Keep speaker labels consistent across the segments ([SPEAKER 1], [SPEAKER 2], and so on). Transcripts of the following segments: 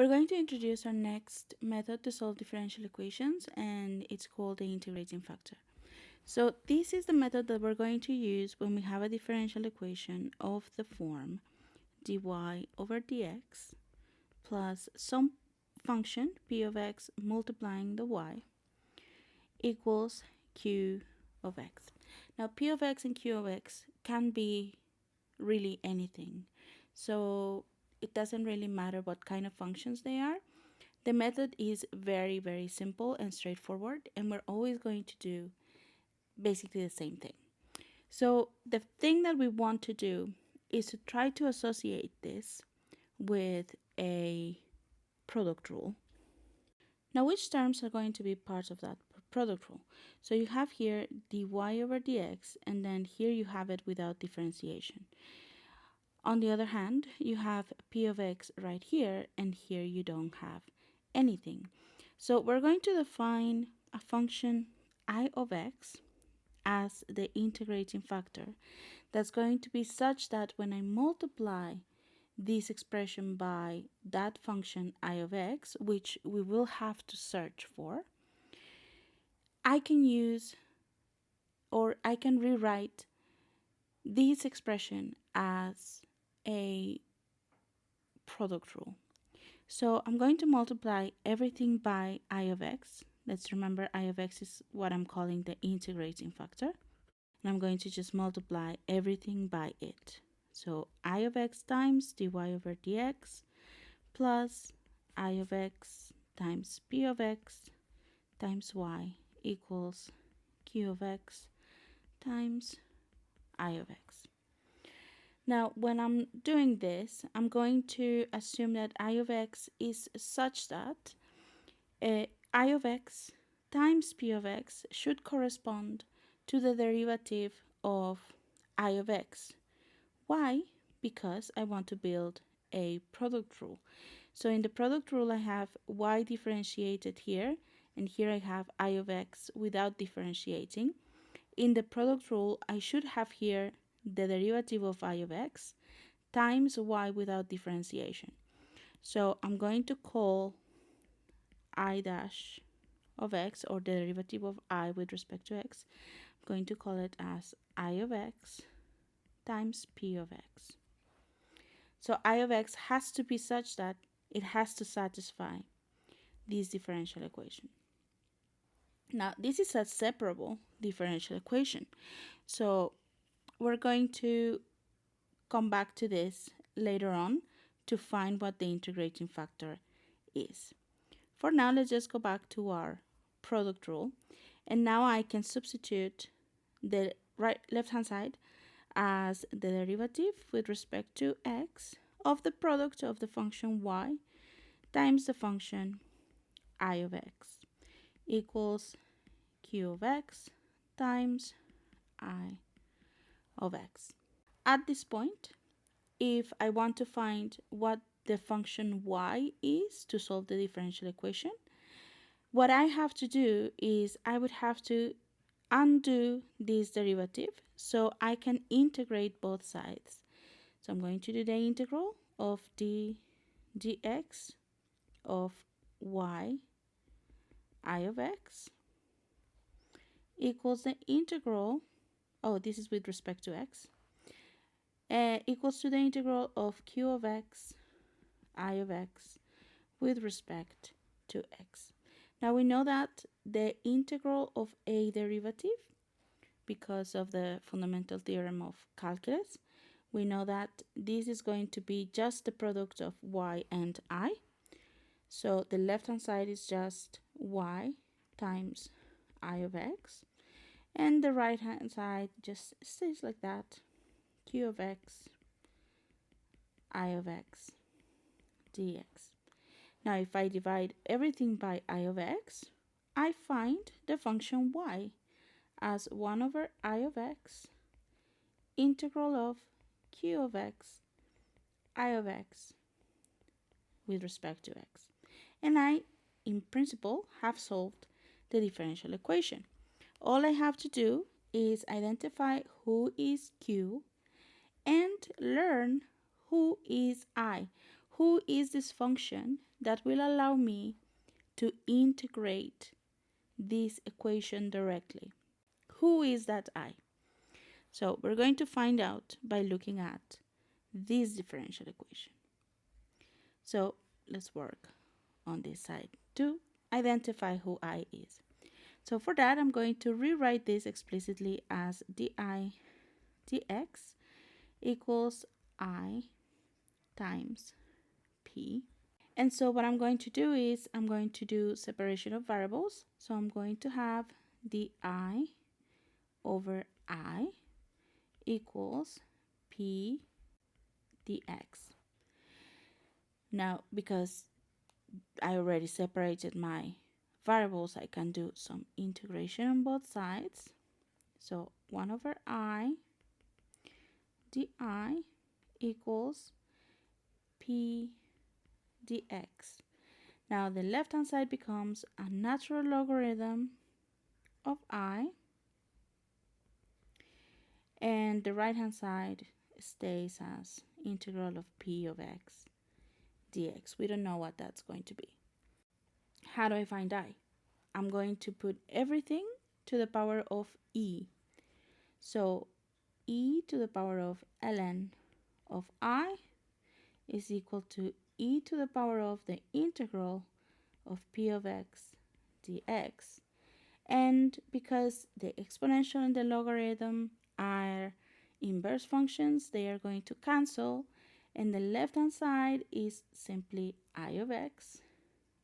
[SPEAKER 1] We're going to introduce our next method to solve differential equations, and it's called the integrating factor. So this is the method that we're going to use when we have a differential equation of the form dy over dx plus some function p of x multiplying the y equals q of x. Now p of x and q of x can be really anything. So it doesn't really matter what kind of functions they are. The method is very, very simple and straightforward, and we're always going to do basically the same thing. So the thing that we want to do is to try to associate this with a product rule. Now, which terms are going to be part of that product rule? So you have here dy over dx, and then here you have it without differentiation. On the other hand, you have p of x right here, and here you don't have anything. So we're going to define a function I of x as the integrating factor that's going to be such that when I multiply this expression by that function I of x, which we will have to search for, I can use or I can rewrite this expression as a product rule. So I'm going to multiply everything by I of x. Let's remember I of x is what I'm calling the integrating factor. And I'm going to just multiply everything by it. So I of x times dy over dx plus I of x times p of x times y equals q of x times I of x. Now, when I'm doing this, I'm going to assume that I of x is such that I of x times p of x should correspond to the derivative of I of x. Why? Because I want to build a product rule. So in the product rule, I have y differentiated here, and here I have I of x without differentiating. In the product rule, I should have here the derivative of I of x times y without differentiation. So I'm going to call I dash of x, or the derivative of I with respect to x, I'm going to call it as I of x times p of x. So I of x has to be such that it has to satisfy this differential equation. Now, this is a separable differential equation. So we're going to come back to this later on to find what the integrating factor is. For now, let's just go back to our product rule. And now I can substitute the left-hand side as the derivative with respect to x of the product of the function y times the function I of x equals q of x times I of x. At this point, if I want to find what the function y is to solve the differential equation, what I have to do is I would have to undo this derivative so I can integrate both sides. So I'm going to do the integral of dx of y I of x equals the integral, this is with respect to x, equals to the integral of q of x I of x with respect to x. Now we know that the integral of a derivative, because of the fundamental theorem of calculus, we know that this is going to be just the product of y and I. So the left-hand side is just y times I of x, and the right-hand side just stays like that, q of x I of x dx. Now if I divide everything by I of x, I find the function y as 1 over I of x integral of q of x I of x with respect to x. And I, in principle, have solved the differential equation. All I have to do is identify who is q and learn who is I. who is this function that will allow me to integrate this equation directly? Who is that I? So we're going to find out by looking at this differential equation. So let's work on this side to identify who I is. So for that, I'm going to rewrite this explicitly as di dx equals I times p. And so what I'm going to do is I'm going to do separation of variables. So I'm going to have di over I equals p dx. Now, because I already separated my variables, I can do some integration on both sides. So 1 over I di equals p dx. Now the left hand side becomes a natural logarithm of I, and the right hand side stays as integral of p of x dx. We don't know what that's going to be. How do I find I? I'm going to put everything to the power of e. So e to the power of ln of I is equal to e to the power of the integral of p of x dx. And because the exponential and the logarithm are inverse functions, they are going to cancel, and the left hand side is simply I of x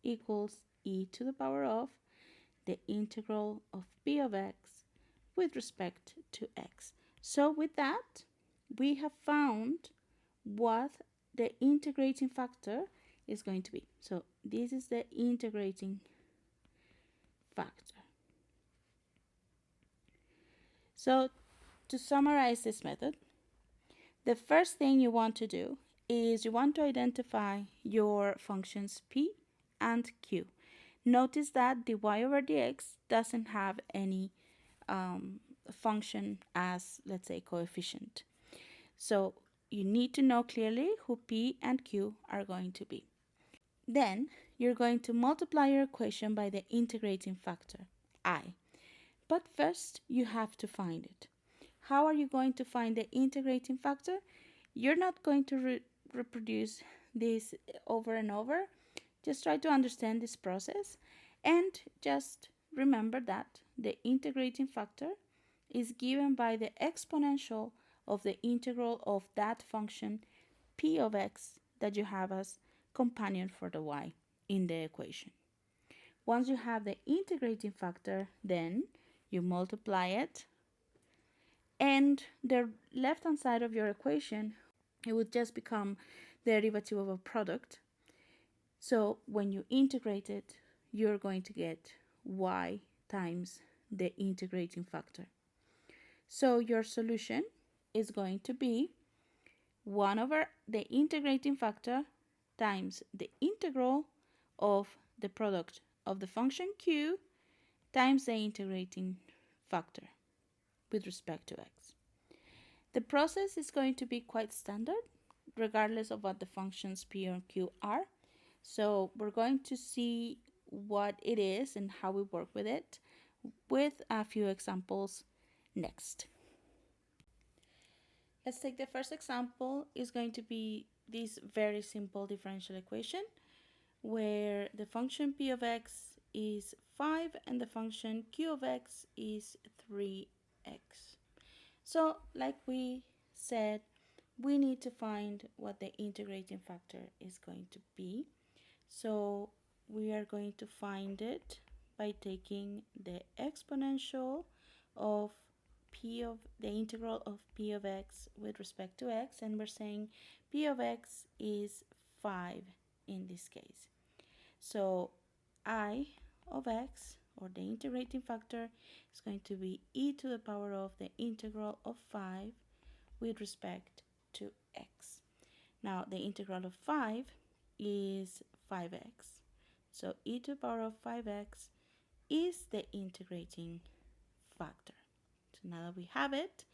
[SPEAKER 1] equals e to the power of the integral of p of x with respect to x. So with that, we have found what the integrating factor is going to be. So this is the integrating factor. So to summarize this method, the first thing you want to do is you want to identify your functions p and q. Notice that the y over dx doesn't have any function as, let's say, coefficient. So you need to know clearly who p and q are going to be. Then you're going to multiply your equation by the integrating factor, I. But first, you have to find it. How are you going to find the integrating factor? You're not going to reproduce this over and over. Just try to understand this process and just remember that the integrating factor is given by the exponential of the integral of that function p of x that you have as companion for the y in the equation. Once you have the integrating factor, then you multiply it, and the left hand side of your equation, it would just become the derivative of a product. So when you integrate it, you're going to get y times the integrating factor. So your solution is going to be 1 over the integrating factor times the integral of the product of the function q times the integrating factor with respect to x. The process is going to be quite standard regardless of what the functions p or q are. So we're going to see what it is and how we work with it with a few examples next. Let's take the first example. Is going to be this very simple differential equation where the function p of x is 5 and the function q of x is 3x. So like we said, we need to find what the integrating factor is going to be. So we are going to find it by taking the exponential of p of the integral of p of x with respect to x, and we're saying p of x is 5 in this case. So I of x, or the integrating factor, is going to be e to the power of the integral of 5 with respect to x. Now the integral of 5 is 5x. So e to the power of 5x is the integrating factor. So now that we have it,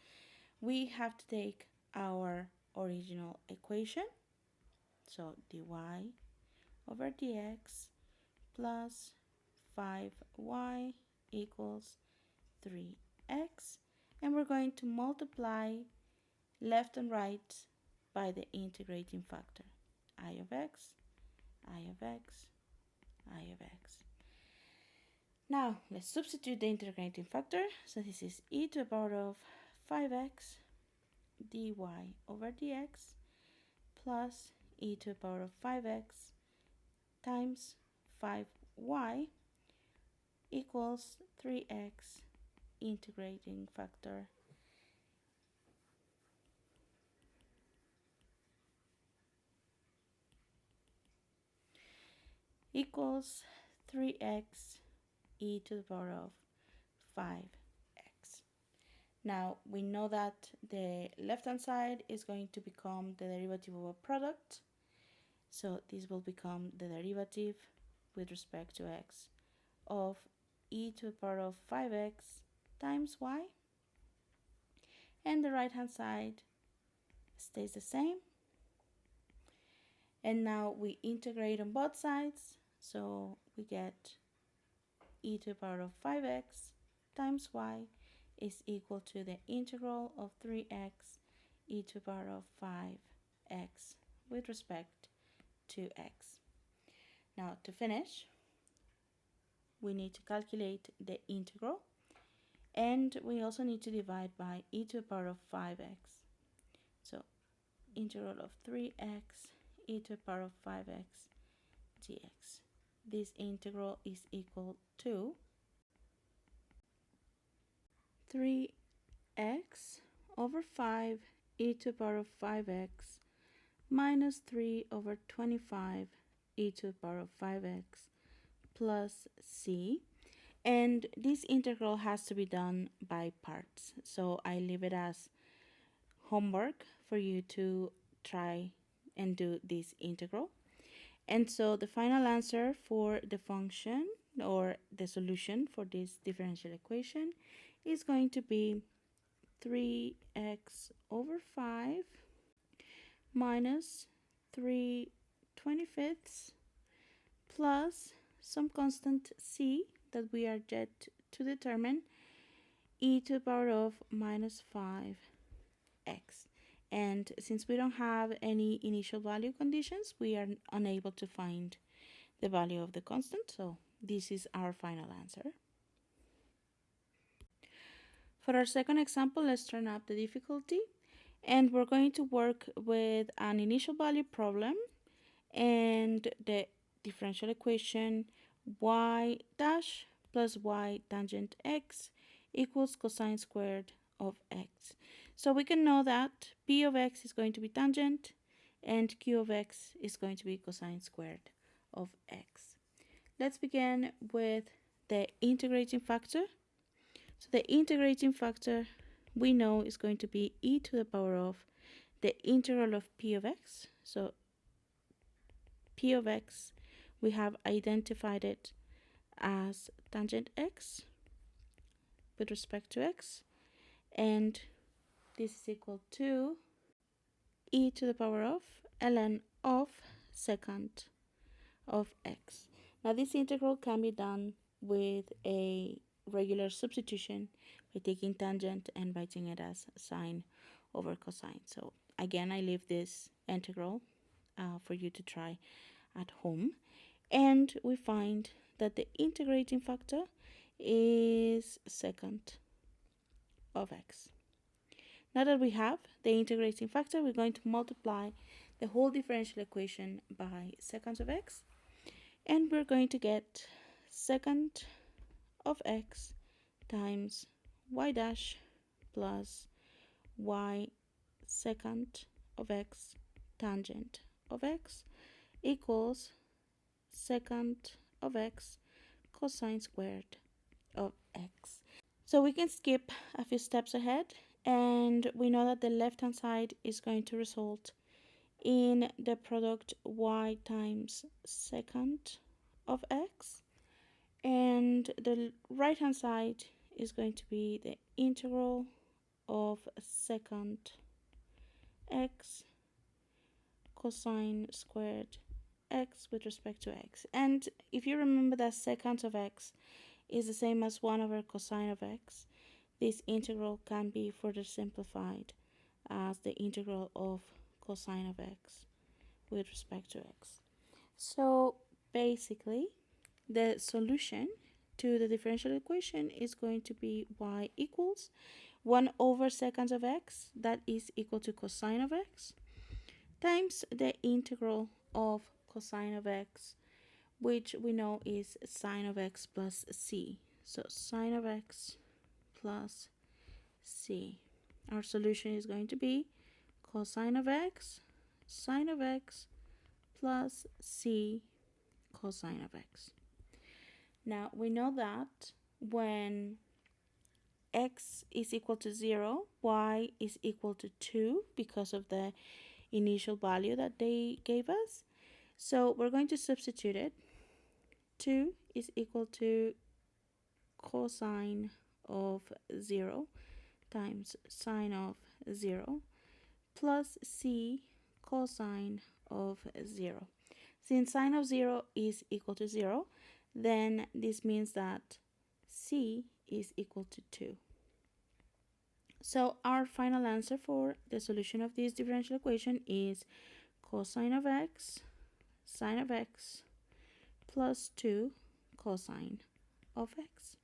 [SPEAKER 1] we have to take our original equation. So dy over dx plus 5y equals 3x. And we're going to multiply left and right by the integrating factor. I of x, I of x, I of x. Now, let's substitute the integrating factor. So this is e to the power of 5x dy over dx plus e to the power of 5x times 5y equals 3x integrating factor equals 3x e to the power of 5x. Now we know that the left hand side is going to become the derivative of a product, so this will become the derivative with respect to x of e to the power of 5x times y, and the right hand side stays the same. And now we integrate on both sides, so we get e to the power of 5x times y is equal to the integral of 3x e to the power of 5x with respect to x. Now to finish, we need to calculate the integral, and we also need to divide by e to the power of 5x. So integral of 3x e to the power of 5x dx. This integral is equal to 3x over 5 e to the power of 5x minus 3 over 25 e to the power of 5x plus c. And this integral has to be done by parts, so I leave it as homework for you to try and do this integral. And so the final answer for the function or the solution for this differential equation is going to be 3x over 5 minus 3/25 plus some constant c that we are yet to determine, e to the power of minus 5x. And since we don't have any initial value conditions, we are unable to find the value of the constant, so this is our final answer. For our second example, let's turn up the difficulty, and we're going to work with an initial value problem and the differential equation y dash plus y tangent x equals cosine squared of x. So we can know that p of x is going to be tangent and q of x is going to be cosine squared of x. Let's begin with the integrating factor. So the integrating factor we know is going to be e to the power of the integral of p of x. So p of x, we have identified it as tangent x with respect to x, and this is equal to e to the power of ln of secant of x. Now this integral can be done with a regular substitution by taking tangent and writing it as sine over cosine. So again, I leave this integral for you to try at home, and we find that the integrating factor is secant of x. Now that we have the integrating factor, we're going to multiply the whole differential equation by secant of x, and we're going to get secant of x times y dash plus y secant of x tangent of x equals secant of x cosine squared of x. So we can skip a few steps ahead, and we know that the left hand side is going to result in the product y times secant of x, and the right hand side is going to be the integral of secant x cosine squared x with respect to x. And if you remember that secant of x is the same as 1 over cosine of x, this integral can be further simplified as the integral of cosine of x with respect to x. So basically, the solution to the differential equation is going to be y equals 1 over secant of x, that is equal to cosine of x, times the integral of cosine of x, which we know is sine of x plus c. So sine of x plus c. Our solution is going to be cosine of x, sine of x, plus c cosine of x. Now we know that when x is equal to 0, y is equal to 2 because of the initial value that they gave us. So we're going to substitute it. 2 is equal to cosine of 0 times sine of 0 plus c cosine of 0. Since sine of 0 is equal to 0, then this means that c is equal to 2. So our final answer for the solution of this differential equation is cosine of x, sine of x, plus 2 cosine of x.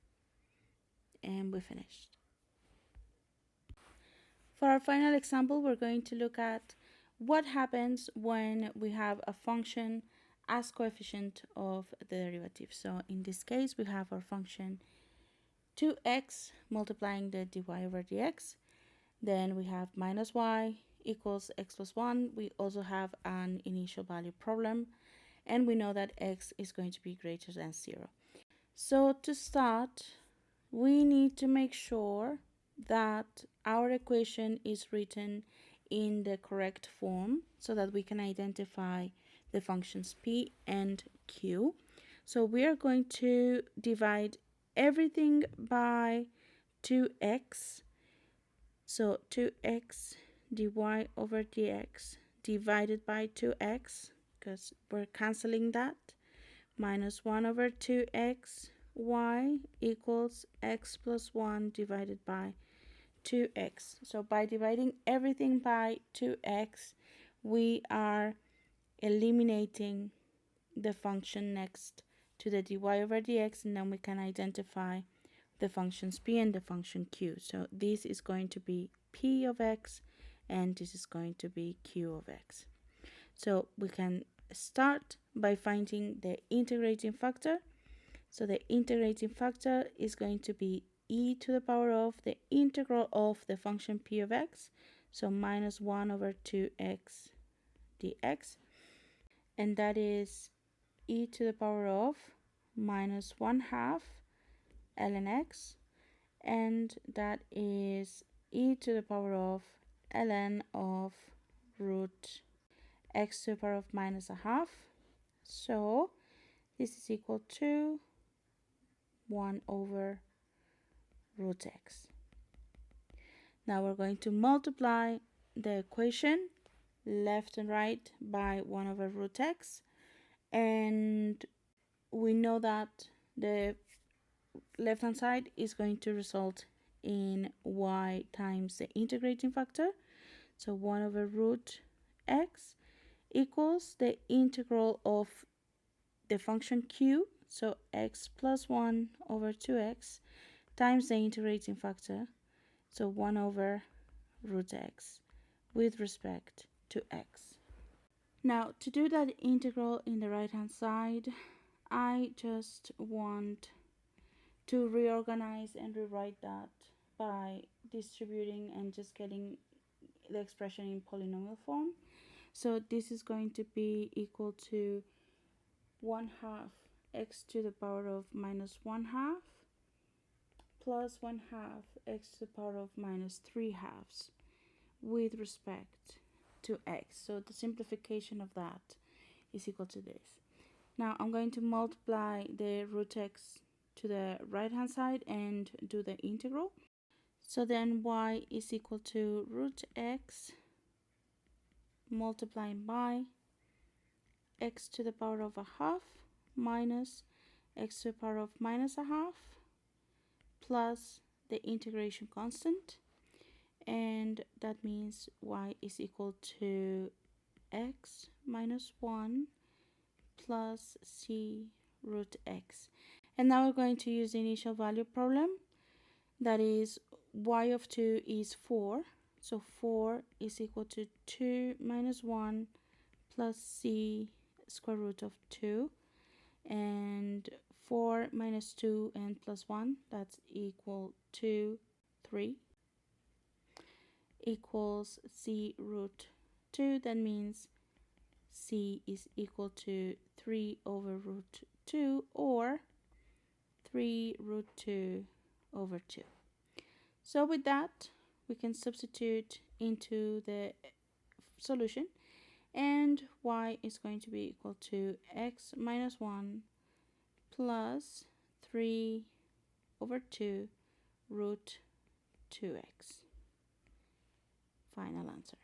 [SPEAKER 1] And we finished. For our final example, we're going to look at what happens when we have a function as coefficient of the derivative. So in this case, we have our function 2x multiplying the dy over dx. Then we have minus y equals x plus 1. We also have an initial value problem, and we know that x is going to be greater than 0. So to start, we need to make sure that our equation is written in the correct form so that we can identify the functions p and q. So we are going to divide everything by 2x. So 2x dy over dx divided by 2x, because we're canceling that, minus 1 over 2x y equals x plus 1 divided by 2x. So by dividing everything by 2x, we are eliminating the function next to the dy over dx, and then we can identify the functions p and the function q. So this is going to be p of x, and this is going to be q of x. So we can start by finding the integrating factor. So the integrating factor is going to be e to the power of the integral of the function p of x, so minus 1 over 2x dx, and that is e to the power of minus 1/2 ln x, and that is e to the power of ln of root x to the power of minus 1/2. So this is equal to 1 over root x. Now we're going to multiply the equation left and right by 1 over root x, and we know that the left hand side is going to result in y times the integrating factor. So 1 over root x equals the integral of the function q, so x plus 1 over 2x, times the integrating factor, so 1 over root x with respect to x. Now to do that integral in the right hand side, I just want to reorganize and rewrite that by distributing and just getting the expression in polynomial form. So this is going to be equal to 1/2 x to the power of minus 1/2 plus 1/2 x to the power of minus 3/2 with respect to x. So the simplification of that is equal to this. Now I'm going to multiply the root x to the right hand side and do the integral. So then y is equal to root x multiplying by x to the power of a half minus x to the power of minus a half plus the integration constant, and that means y is equal to x minus 1 plus c root x. And now we're going to use the initial value problem. That is, y of 2 is 4, so 4 is equal to 2 minus 1 plus c square root of 2, and 4 minus 2 and plus 1, that's equal to 3, equals c root 2. That means c is equal to 3 over root 2, or 3 root 2 over 2. So with that, we can substitute into the solution, and y is going to be equal to x minus 1 plus 3 over 2 root 2x. Final answer.